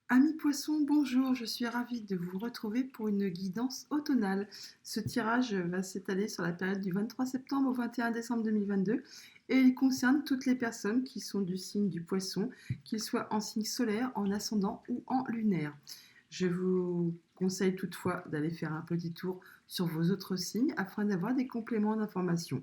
Amis poissons, bonjour, je suis ravie de vous retrouver pour une guidance automnale. Ce tirage va s'étaler sur la période du 23 septembre au 21 décembre 2022 et il concerne toutes les personnes qui sont du signe du poisson, qu'ils soient en signe solaire, en ascendant ou en lunaire. Je vous conseille toutefois d'aller faire un petit tour sur vos autres signes afin d'avoir des compléments d'information.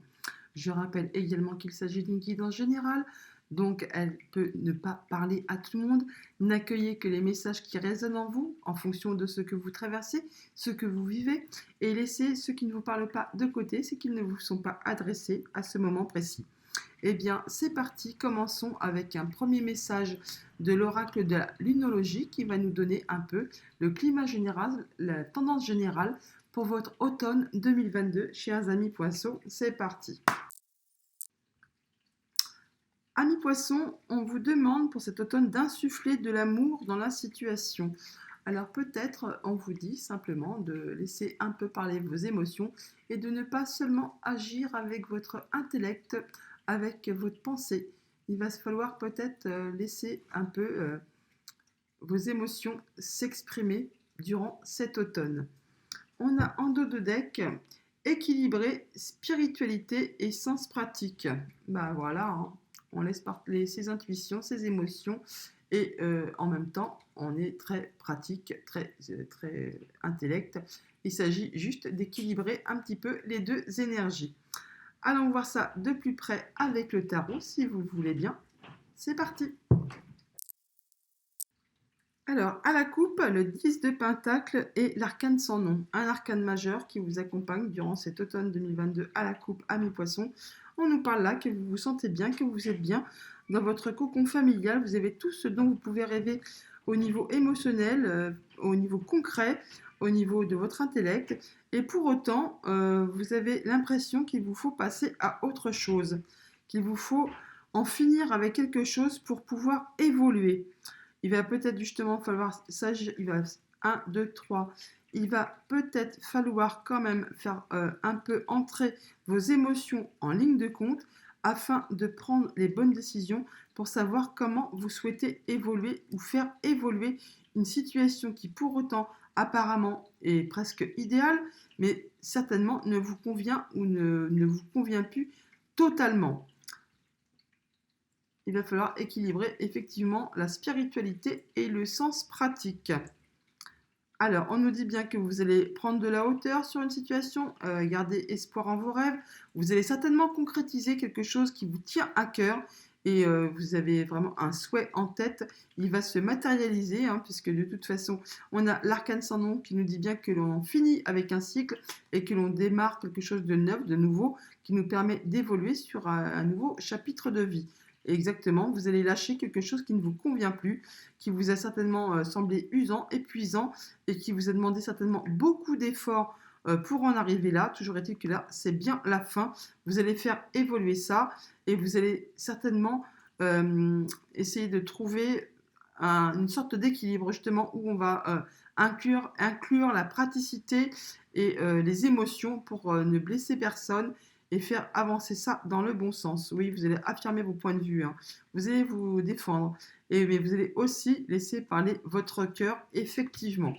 Je rappelle également qu'il s'agit d'une guidance générale, donc elle peut ne pas parler à tout le monde. N'accueillez que les messages qui résonnent en vous, en fonction de ce que vous traversez, ce que vous vivez, et laissez ceux qui ne vous parlent pas de côté, c'est qu'ils ne vous sont pas adressés à ce moment précis. Eh bien, c'est parti, commençons avec un premier message de l'oracle de la lunologie qui va nous donner un peu le climat général, la tendance générale pour votre automne 2022, chers amis poissons. C'est parti. Amis poissons, on vous demande pour cet automne d'insuffler de l'amour dans la situation. Alors peut-être on vous dit simplement de laisser un peu parler vos émotions et de ne pas seulement agir avec votre intellect, avec votre pensée. Il va falloir peut-être laisser un peu vos émotions s'exprimer durant cet automne. On a en dos de deck équilibré spiritualité et sens pratique. Bah voilà, hein. On laisse parler ses intuitions, ses émotions et en même temps on est très pratique, très intellect. Il s'agit juste d'équilibrer un petit peu les deux énergies. Allons voir ça de plus près avec le tarot si vous voulez bien. C'est parti. Alors, à la coupe, le 10 de Pentacle et l'arcane sans nom, un arcane majeur qui vous accompagne durant cet automne 2022 à la coupe, amis poissons. On nous parle là que vous vous sentez bien, que vous êtes bien dans votre cocon familial, vous avez tout ce dont vous pouvez rêver au niveau émotionnel, au niveau concret, au niveau de votre intellect, et pour autant, vous avez l'impression qu'il vous faut passer à autre chose, qu'il vous faut en finir avec quelque chose pour pouvoir évoluer. Il va peut-être justement falloir s'agir, il va 1, 2, 3. Il va peut-être falloir quand même faire un peu entrer vos émotions en ligne de compte afin de prendre les bonnes décisions pour savoir comment vous souhaitez évoluer ou faire évoluer une situation qui pour autant apparemment est presque idéale, mais certainement ne vous convient ou ne vous convient plus totalement. Il va falloir équilibrer effectivement la spiritualité et le sens pratique. Alors, on nous dit bien que vous allez prendre de la hauteur sur une situation, garder espoir en vos rêves. Vous allez certainement concrétiser quelque chose qui vous tient à cœur et vous avez vraiment un souhait en tête. Il va se matérialiser, hein, puisque de toute façon, on a l'arcane sans nom qui nous dit bien que l'on finit avec un cycle et que l'on démarre quelque chose de neuf, de nouveau, qui nous permet d'évoluer sur un nouveau chapitre de vie. Et exactement, vous allez lâcher quelque chose qui ne vous convient plus, qui vous a certainement semblé usant, épuisant, et qui vous a demandé certainement beaucoup d'efforts pour en arriver là. Toujours est-il que là, c'est bien la fin. Vous allez faire évoluer ça et vous allez certainement essayer de trouver une sorte d'équilibre justement où on va inclure la praticité et les émotions pour ne blesser personne et faire avancer ça dans le bon sens. Oui, vous allez affirmer vos points de vue, hein. Vous allez vous défendre, mais vous allez aussi laisser parler votre cœur, effectivement.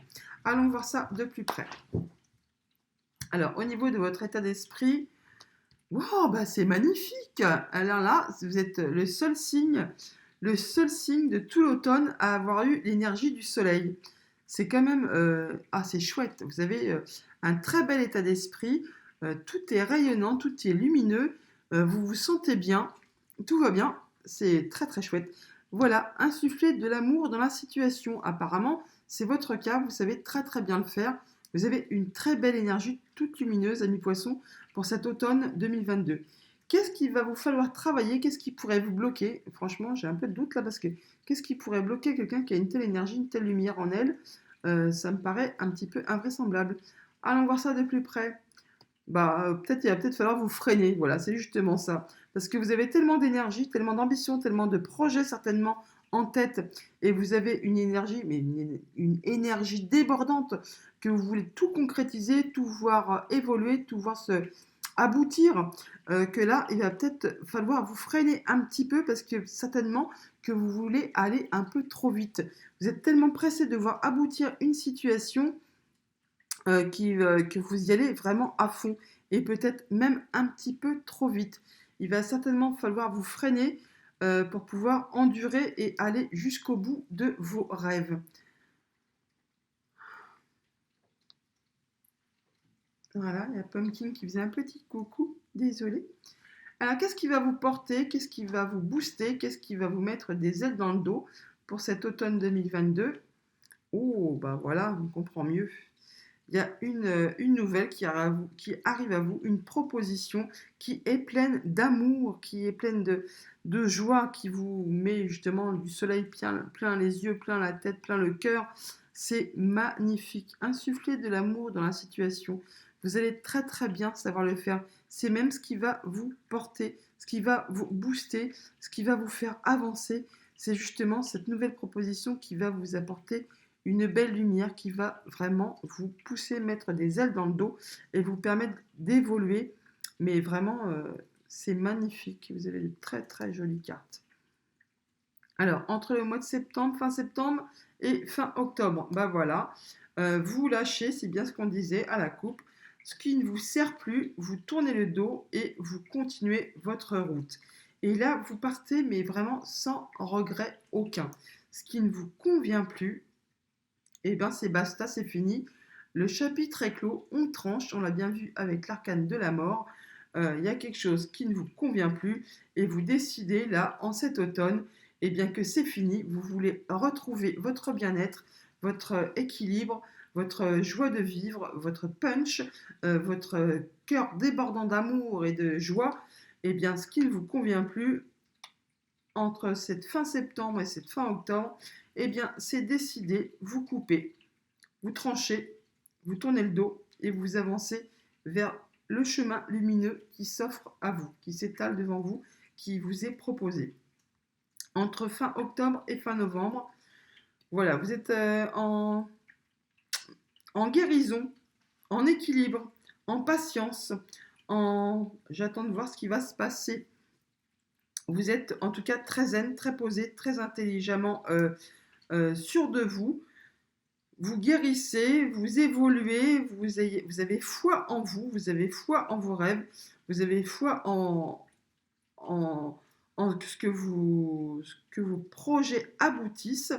Allons voir ça de plus près. Alors, au niveau de votre état d'esprit, wow, bah c'est magnifique. Alors là, vous êtes le seul signe de tout l'automne à avoir eu l'énergie du soleil. C'est quand même c'est chouette. Vous avez un très bel état d'esprit. Tout est rayonnant, tout est lumineux. Vous vous sentez bien. Tout va bien. C'est très très chouette. Voilà, insuffler de l'amour dans la situation. Apparemment, c'est votre cas. Vous savez très très bien le faire. Vous avez une très belle énergie, toute lumineuse, amis poissons, pour cet automne 2022. Qu'est-ce qu'il va vous falloir travailler? Qu'est-ce qui pourrait vous bloquer? Franchement, j'ai un peu de doute là parce que qu'est-ce qui pourrait bloquer quelqu'un qui a une telle énergie, une telle lumière en elle? Ça me paraît un petit peu invraisemblable. Allons voir ça de plus près. Il va peut-être falloir vous freiner. Voilà, c'est justement ça. Parce que vous avez tellement d'énergie, tellement d'ambition, tellement de projets certainement en tête, et vous avez une énergie, mais une énergie débordante, que vous voulez tout concrétiser, tout voir évoluer, tout voir se aboutir, que là, il va peut-être falloir vous freiner un petit peu parce que certainement que vous voulez aller un peu trop vite. Vous êtes tellement pressé de voir aboutir une situation que vous y allez vraiment à fond et peut-être même un petit peu trop vite. Il va certainement falloir vous freiner pour pouvoir endurer et aller jusqu'au bout de vos rêves. Voilà, il y a Pumpkin qui faisait un petit coucou, désolé. Alors, qu'est-ce qui va vous porter? Qu'est-ce qui va vous booster? Qu'est-ce qui va vous mettre des ailes dans le dos pour cet automne 2022? Oh, bah voilà, on comprend mieux. Il y a une nouvelle qui arrive à vous, une proposition qui est pleine d'amour, qui est pleine de joie, qui vous met justement du soleil plein les yeux, plein la tête, plein le cœur. C'est magnifique. Insuffler de l'amour dans la situation. Vous allez très très bien savoir le faire. C'est même ce qui va vous porter, ce qui va vous booster, ce qui va vous faire avancer. C'est justement cette nouvelle proposition qui va vous apporter une belle lumière qui va vraiment vous pousser, mettre des ailes dans le dos et vous permettre d'évoluer. Mais vraiment, c'est magnifique. Vous avez de très très jolies cartes. Alors, entre le mois de septembre, fin septembre et fin octobre, bah voilà, vous lâchez, c'est bien ce qu'on disait, à la coupe. Ce qui ne vous sert plus, vous tournez le dos et vous continuez votre route. Et là, vous partez, mais vraiment sans regret aucun. Ce qui ne vous convient plus, et bien c'est basta, c'est fini. Le chapitre est clos, on tranche, on l'a bien vu avec l'arcane de la mort. Il y a quelque chose qui ne vous convient plus et vous décidez là, en cet automne, et bien que c'est fini, vous voulez retrouver votre bien-être, votre équilibre, votre joie de vivre, votre punch, votre cœur débordant d'amour et de joie. Et bien ce qui ne vous convient plus, entre cette fin septembre et cette fin octobre, eh bien, c'est décidé, vous coupez, vous tranchez, vous tournez le dos et vous avancez vers le chemin lumineux qui s'offre à vous, qui s'étale devant vous, qui vous est proposé. Entre fin octobre et fin novembre, voilà, vous êtes en guérison, en équilibre, en patience, j'attends de voir ce qui va se passer. Vous êtes en tout cas très zen, très posé, très intelligemment sûr de vous. Vous guérissez, vous évoluez, vous avez foi en vous avez foi en vos rêves, vous avez foi en, en ce que vos projets aboutissent.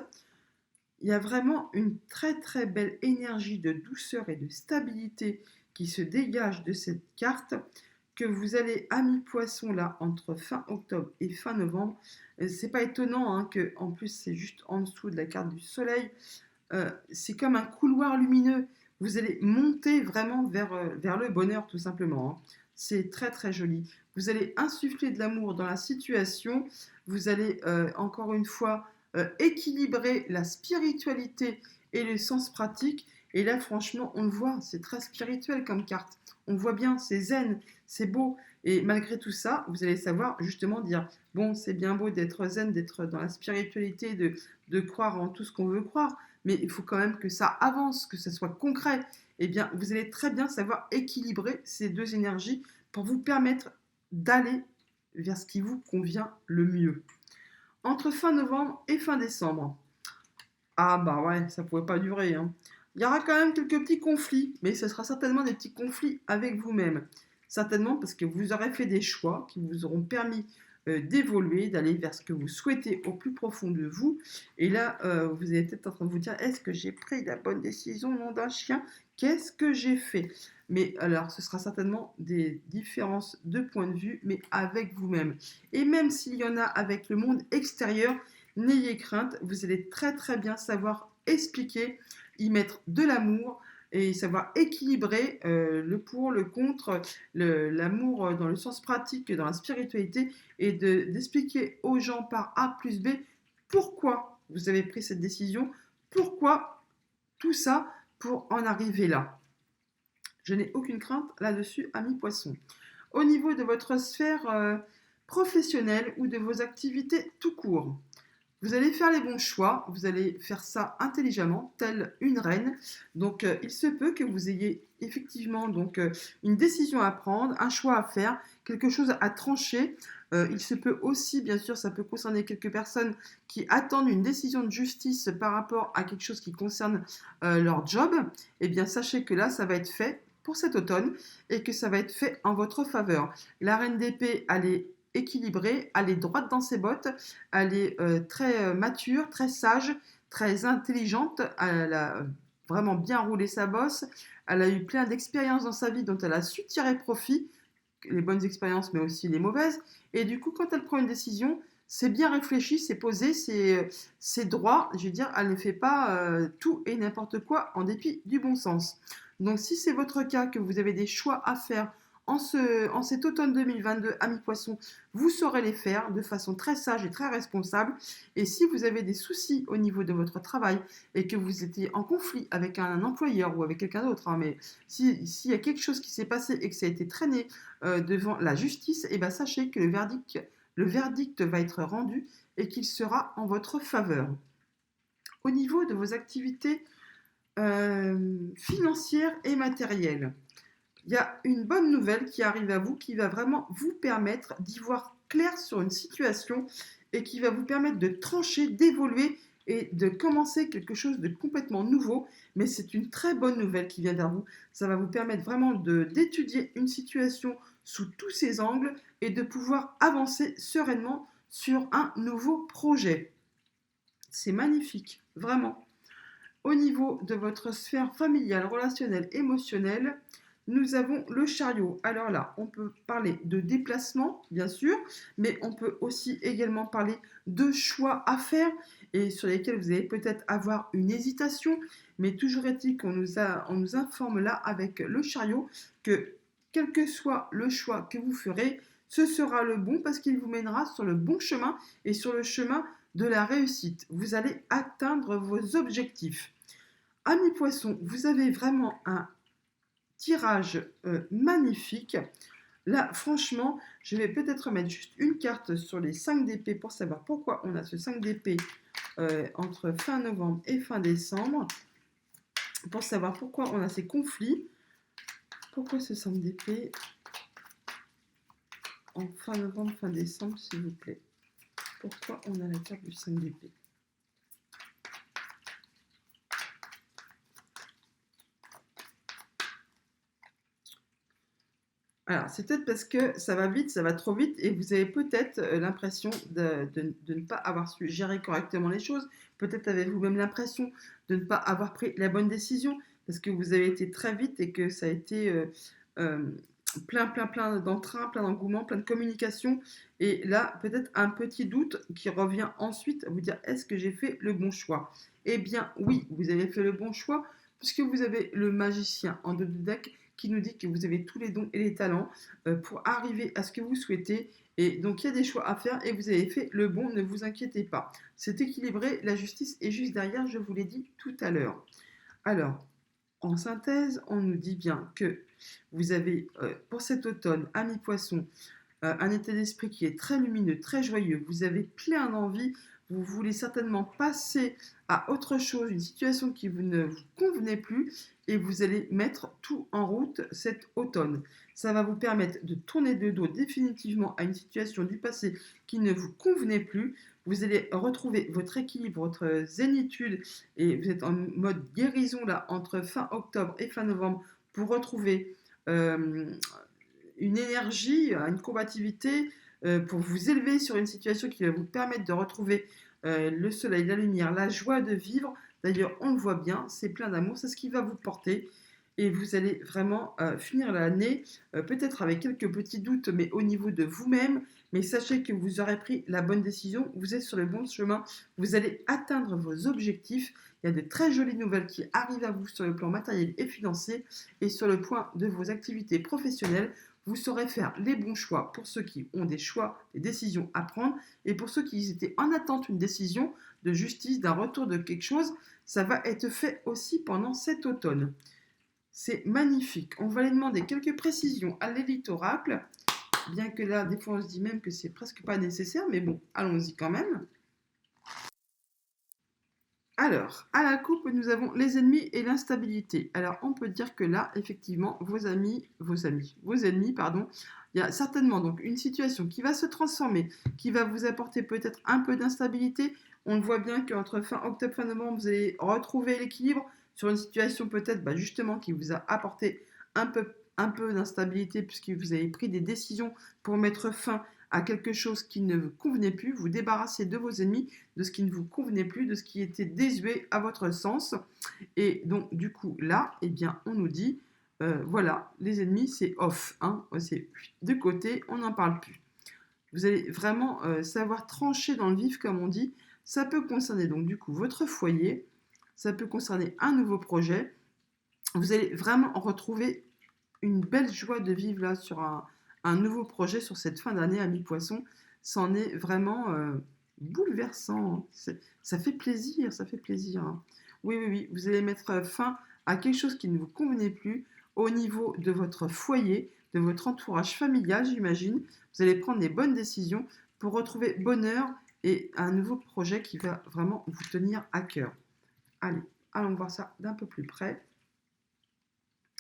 Il y a vraiment une très très belle énergie de douceur et de stabilité qui se dégage de cette carte que vous allez à mi-poisson là entre fin octobre et fin novembre. C'est pas étonnant hein, que en plus c'est juste en dessous de la carte du soleil. C'est comme un couloir lumineux. Vous allez monter vraiment vers le bonheur tout simplement. Hein. C'est très très joli. Vous allez insuffler de l'amour dans la situation. Vous allez encore une fois équilibrer la spiritualité et le sens pratique. Et là franchement on le voit, c'est très spirituel comme carte. On voit bien, c'est zen, c'est beau. Et malgré tout ça, vous allez savoir justement dire, bon c'est bien beau d'être zen, d'être dans la spiritualité, de croire en tout ce qu'on veut croire, mais il faut quand même que ça avance, que ça soit concret. Eh bien, vous allez très bien savoir équilibrer ces deux énergies pour vous permettre d'aller vers ce qui vous convient le mieux. Entre fin novembre et fin décembre, ah bah ouais, ça ne pouvait pas durer. Hein. Il y aura quand même quelques petits conflits, mais ce sera certainement des petits conflits avec vous-même. Certainement parce que vous aurez fait des choix qui vous auront permis d'évoluer, d'aller vers ce que vous souhaitez au plus profond de vous. Et là, vous allez peut-être en train de vous dire, est-ce que j'ai pris la bonne décision, nom d'un chien? Qu'est-ce que j'ai fait? Mais alors, ce sera certainement des différences de point de vue, mais avec vous-même. Et même s'il y en a avec le monde extérieur, n'ayez crainte, vous allez très très bien savoir expliquer, y mettre de l'amour et savoir équilibrer le pour, le contre, l'amour dans le sens pratique, dans la spiritualité et d'expliquer aux gens par A plus B pourquoi vous avez pris cette décision, pourquoi tout ça pour en arriver là. Je n'ai aucune crainte là-dessus, ami poisson. Au niveau de votre sphère professionnelle ou de vos activités tout court, vous allez faire les bons choix, vous allez faire ça intelligemment, telle une reine. Donc, il se peut que vous ayez effectivement donc une décision à prendre, un choix à faire, quelque chose à trancher. Il se peut aussi, bien sûr, ça peut concerner quelques personnes qui attendent une décision de justice par rapport à quelque chose qui concerne leur job. Eh bien, sachez que là, ça va être fait pour cet automne et que ça va être fait en votre faveur. La reine d'épée, elle est équilibrée, elle est droite dans ses bottes, elle est très mature, très sage, très intelligente, elle a vraiment bien roulé sa bosse, elle a eu plein d'expériences dans sa vie dont elle a su tirer profit, les bonnes expériences mais aussi les mauvaises, et du coup quand elle prend une décision, c'est bien réfléchi, c'est posé, c'est droit, je veux dire, elle ne fait pas tout et n'importe quoi en dépit du bon sens. Donc si c'est votre cas, que vous avez des choix à faire en cet automne 2022, amis poissons, vous saurez les faire de façon très sage et très responsable. Et si vous avez des soucis au niveau de votre travail et que vous étiez en conflit avec un employeur ou avec quelqu'un d'autre, hein, mais s'il y a quelque chose qui s'est passé et que ça a été traîné devant la justice, et ben sachez que le verdict va être rendu et qu'il sera en votre faveur. Au niveau de vos activités financières et matérielles, il y a une bonne nouvelle qui arrive à vous, qui va vraiment vous permettre d'y voir clair sur une situation et qui va vous permettre de trancher, d'évoluer et de commencer quelque chose de complètement nouveau. Mais c'est une très bonne nouvelle qui vient vers vous. Ça va vous permettre vraiment d'étudier une situation sous tous ses angles et de pouvoir avancer sereinement sur un nouveau projet. C'est magnifique, vraiment. Au niveau de votre sphère familiale, relationnelle, émotionnelle, nous avons le chariot. Alors là, on peut parler de déplacement, bien sûr, mais on peut aussi également parler de choix à faire et sur lesquels vous allez peut-être avoir une hésitation, mais toujours est-il on nous informe là avec le chariot que quel que soit le choix que vous ferez, ce sera le bon parce qu'il vous mènera sur le bon chemin et sur le chemin de la réussite. Vous allez atteindre vos objectifs. Amis poissons, vous avez vraiment un tirage magnifique. Là, franchement, je vais peut-être mettre juste une carte sur les 5 d'épée pour savoir pourquoi on a ce 5 d'épée entre fin novembre et fin décembre. Pour savoir pourquoi on a ces conflits. Pourquoi ce 5 d'épée en fin novembre, fin décembre, s'il vous plaît. Pourquoi on a la carte du 5 d'épée? Alors, c'est peut-être parce que ça va vite, ça va trop vite, et vous avez peut-être l'impression de ne pas avoir su gérer correctement les choses. Peut-être avez-vous même l'impression de ne pas avoir pris la bonne décision, parce que vous avez été très vite et que ça a été euh, plein d'entrain, plein d'engouement, plein de communication. Et là, peut-être un petit doute qui revient ensuite à vous dire, est-ce que j'ai fait le bon choix? Eh bien, oui, vous avez fait le bon choix, puisque vous avez le magicien en dos de deck qui nous dit que vous avez tous les dons et les talents pour arriver à ce que vous souhaitez. Et donc, il y a des choix à faire et vous avez fait le bon, ne vous inquiétez pas. C'est équilibré, la justice est juste derrière, je vous l'ai dit tout à l'heure. Alors, en synthèse, on nous dit bien que vous avez, pour cet automne, amis poissons, un état d'esprit qui est très lumineux, très joyeux. Vous avez plein d'envie. Vous voulez certainement passer à autre chose, une situation qui ne vous convenait plus, et vous allez mettre tout en route cet automne. Ça va vous permettre de tourner le dos définitivement à une situation du passé qui ne vous convenait plus. Vous allez retrouver votre équilibre, votre zénitude, et vous êtes en mode guérison là entre fin octobre et fin novembre pour retrouver euh, une énergie, une combativité pour vous élever sur une situation qui va vous permettre de retrouver le soleil, la lumière, la joie de vivre. D'ailleurs, on le voit bien, c'est plein d'amour, c'est ce qui va vous porter. Et vous allez vraiment finir l'année, peut-être avec quelques petits doutes, mais au niveau de vous-même. Mais sachez que vous aurez pris la bonne décision, vous êtes sur le bon chemin, vous allez atteindre vos objectifs. Il y a de très jolies nouvelles qui arrivent à vous sur le plan matériel et financier et sur le point de vos activités professionnelles. Vous saurez faire les bons choix pour ceux qui ont des choix, des décisions à prendre, et pour ceux qui étaient en attente d'une décision de justice, d'un retour de quelque chose, ça va être fait aussi pendant cet automne. C'est magnifique. On va aller demander quelques précisions à l'élite oracle, bien que là, des fois, on se dit même que c'est presque pas nécessaire, mais bon, allons-y quand même. Alors, à la coupe, nous avons les ennemis et l'instabilité. Alors, on peut dire que là, effectivement, vos ennemis, Il y a certainement donc une situation qui va se transformer, qui va vous apporter peut-être un peu d'instabilité. On le voit bien qu'entre fin octobre, fin novembre, vous allez retrouver l'équilibre sur une situation peut-être justement qui vous a apporté un peu d'instabilité puisque vous avez pris des décisions pour mettre fin à quelque chose qui ne vous convenait plus, vous débarrasser de vos ennemis, de ce qui ne vous convenait plus, de ce qui était désuet à votre sens. Et donc, du coup, là, eh bien, on nous dit, voilà, les ennemis, c'est off, hein, c'est de côté, on n'en parle plus. Vous allez vraiment savoir trancher dans le vif, comme on dit. Ça peut concerner donc du coup votre foyer, ça peut concerner un nouveau projet. Vous allez vraiment retrouver une belle joie de vivre là sur un nouveau projet sur cette fin d'année à mi-poisson. C'en est vraiment bouleversant. Ça fait plaisir, ça fait plaisir, hein. Oui, oui, oui, vous allez mettre fin à quelque chose qui ne vous convenait plus au niveau de votre foyer, de votre entourage familial, j'imagine. Vous allez prendre les bonnes décisions pour retrouver bonheur et un nouveau projet qui va vraiment vous tenir à cœur. Allez, allons voir ça d'un peu plus près.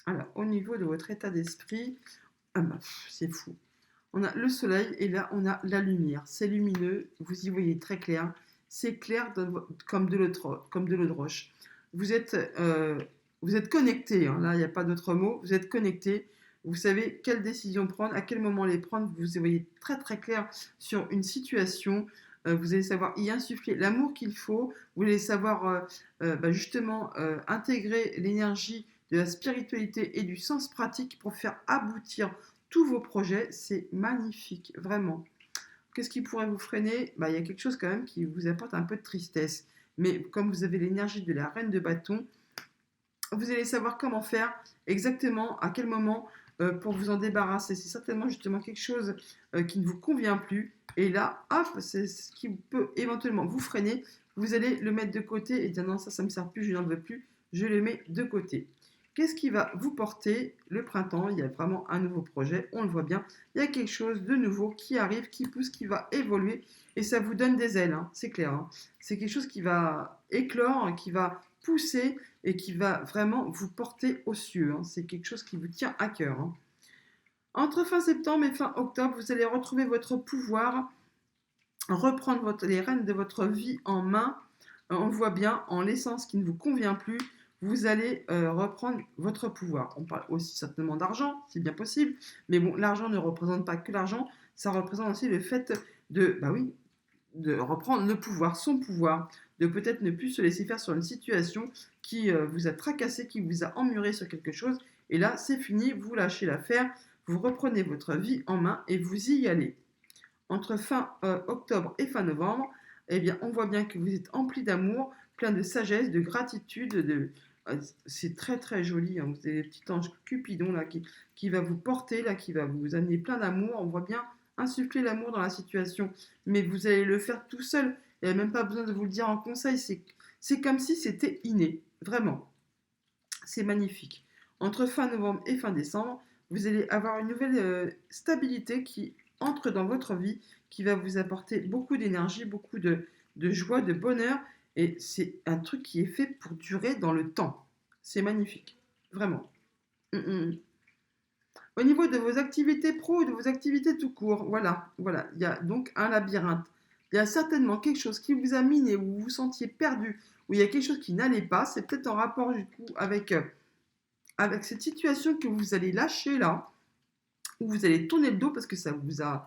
Alors, au niveau de votre état d'esprit, c'est fou. On a le soleil et là, on a la lumière. C'est lumineux, vous y voyez très clair. C'est clair comme de l'eau de roche. Vous êtes, vous êtes connecté, hein, là, il n'y a pas d'autre mot. Vous êtes connecté. Vous savez quelles décisions prendre, à quel moment les prendre. Vous y voyez très très clair sur une situation. Vous allez savoir y insuffler l'amour qu'il faut. Vous allez savoir justement intégrer l'énergie de la spiritualité et du sens pratique pour faire aboutir tous vos projets. C'est magnifique, vraiment. Qu'est-ce qui pourrait vous freiner? Il y a quelque chose quand même qui vous apporte un peu de tristesse. Mais comme vous avez l'énergie de la reine de bâton, vous allez savoir comment faire, exactement à quel moment pour vous en débarrasser. C'est certainement justement quelque chose qui ne vous convient plus. Et là, hop, c'est ce qui peut éventuellement vous freiner. Vous allez le mettre de côté et dire non, ça ne me sert plus, je n'en veux plus. Je le mets de côté. Qu'est-ce qui va vous porter le printemps? Il y a vraiment un nouveau projet, on le voit bien. Il y a quelque chose de nouveau qui arrive, qui pousse, qui va évoluer. Et ça vous donne des ailes, hein, c'est clair, hein. C'est quelque chose qui va éclore, qui va pousser et qui va vraiment vous porter aux cieux, hein. C'est quelque chose qui vous tient à cœur, hein. Entre fin septembre et fin octobre, vous allez retrouver votre pouvoir, reprendre les rênes de votre vie en main. On le voit bien, en laissant ce qui ne vous convient plus, vous allez reprendre votre pouvoir. On parle aussi certainement d'argent, c'est bien possible, mais bon, l'argent ne représente pas que l'argent, ça représente aussi le fait de reprendre le pouvoir, son pouvoir, de peut-être ne plus se laisser faire sur une situation qui vous a tracassé, qui vous a emmuré sur quelque chose, et là, c'est fini, vous lâchez l'affaire, vous reprenez votre vie en main et vous y allez. Entre fin octobre et fin novembre, eh bien, on voit bien que vous êtes empli d'amour, plein de sagesse, de gratitude, c'est très très joli, hein. Vous avez le petit ange Cupidon là, qui va vous porter, là, qui va vous amener plein d'amour. On voit bien insuffler l'amour dans la situation, mais vous allez le faire tout seul. Il n'y a même pas besoin de vous le dire en conseil, c'est comme si c'était inné, vraiment. C'est magnifique. Entre fin novembre et fin décembre, vous allez avoir une nouvelle stabilité qui entre dans votre vie, qui va vous apporter beaucoup d'énergie, beaucoup de joie, de bonheur. Et c'est un truc qui est fait pour durer dans le temps. C'est magnifique, vraiment. Au niveau de vos activités pro ou de vos activités tout court, voilà, il y a donc un labyrinthe. Il y a certainement quelque chose qui vous a miné, où vous vous sentiez perdu, où il y a quelque chose qui n'allait pas. C'est peut-être en rapport du coup avec cette situation que vous allez lâcher là, où vous allez tourner le dos parce que ça vous a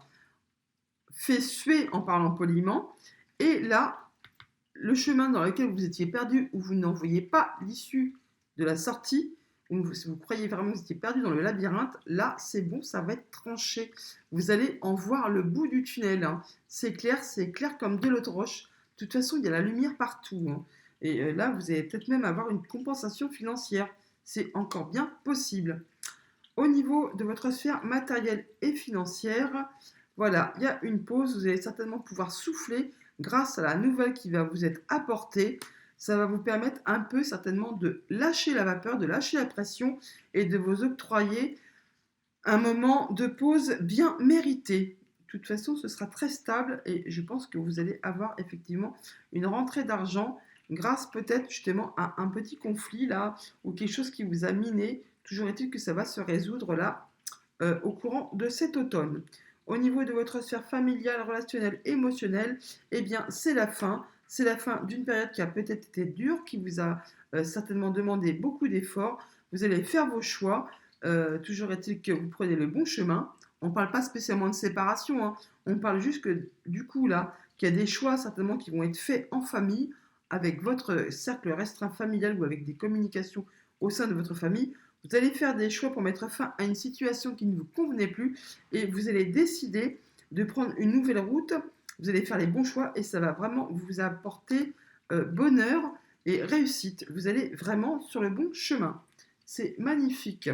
fait suer en parlant poliment. Et là, le chemin dans lequel vous étiez perdu, où vous n'en voyez pas l'issue de la sortie, où vous croyez vraiment que vous étiez perdu dans le labyrinthe, là, c'est bon, ça va être tranché. Vous allez en voir le bout du tunnel, hein. C'est clair comme de l'eau de roche. De toute façon, il y a la lumière partout, hein. Et là, vous allez peut-être même avoir une compensation financière. C'est encore bien possible. Au niveau de votre sphère matérielle et financière, voilà, il y a une pause. Vous allez certainement pouvoir souffler grâce à la nouvelle qui va vous être apportée. Ça va vous permettre un peu certainement de lâcher la vapeur, de lâcher la pression et de vous octroyer un moment de pause bien mérité. De toute façon, ce sera très stable et je pense que vous allez avoir effectivement une rentrée d'argent grâce peut-être justement à un petit conflit là ou quelque chose qui vous a miné. Toujours est-il que ça va se résoudre là au courant de cet automne. Au niveau de votre sphère familiale, relationnelle, émotionnelle, eh bien, c'est la fin. C'est la fin d'une période qui a peut-être été dure, qui vous a certainement demandé beaucoup d'efforts. Vous allez faire vos choix. Toujours est-il que vous prenez le bon chemin. On ne parle pas spécialement de séparation, hein. On parle juste que, du coup, là, qu'il y a des choix certainement qui vont être faits en famille, avec votre cercle restreint familial ou avec des communications au sein de votre famille. Vous allez faire des choix pour mettre fin à une situation qui ne vous convenait plus et vous allez décider de prendre une nouvelle route. Vous allez faire les bons choix et ça va vraiment vous apporter bonheur et réussite. Vous allez vraiment sur le bon chemin. C'est magnifique.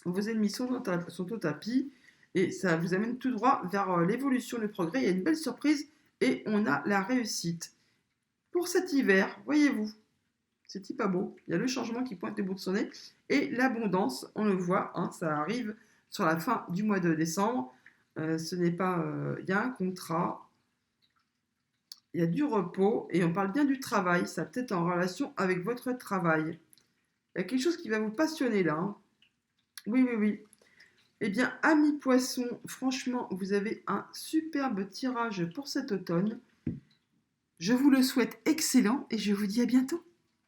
Vos ennemis sont au tapis et ça vous amène tout droit vers l'évolution, le progrès. Il y a une belle surprise et on a la réussite. Pour cet hiver, voyez-vous, c'est pas beau. Il y a le changement qui pointe le bout de son nez. Et l'abondance, on le voit, hein, ça arrive sur la fin du mois de décembre. Ce n'est pas. Il y a un contrat, il y a du repos, et on parle bien du travail. Ça peut être en relation avec votre travail. Il y a quelque chose qui va vous passionner là, hein. Oui, oui, oui. Eh bien, amis poissons, franchement, vous avez un superbe tirage pour cet automne. Je vous le souhaite excellent et je vous dis à bientôt.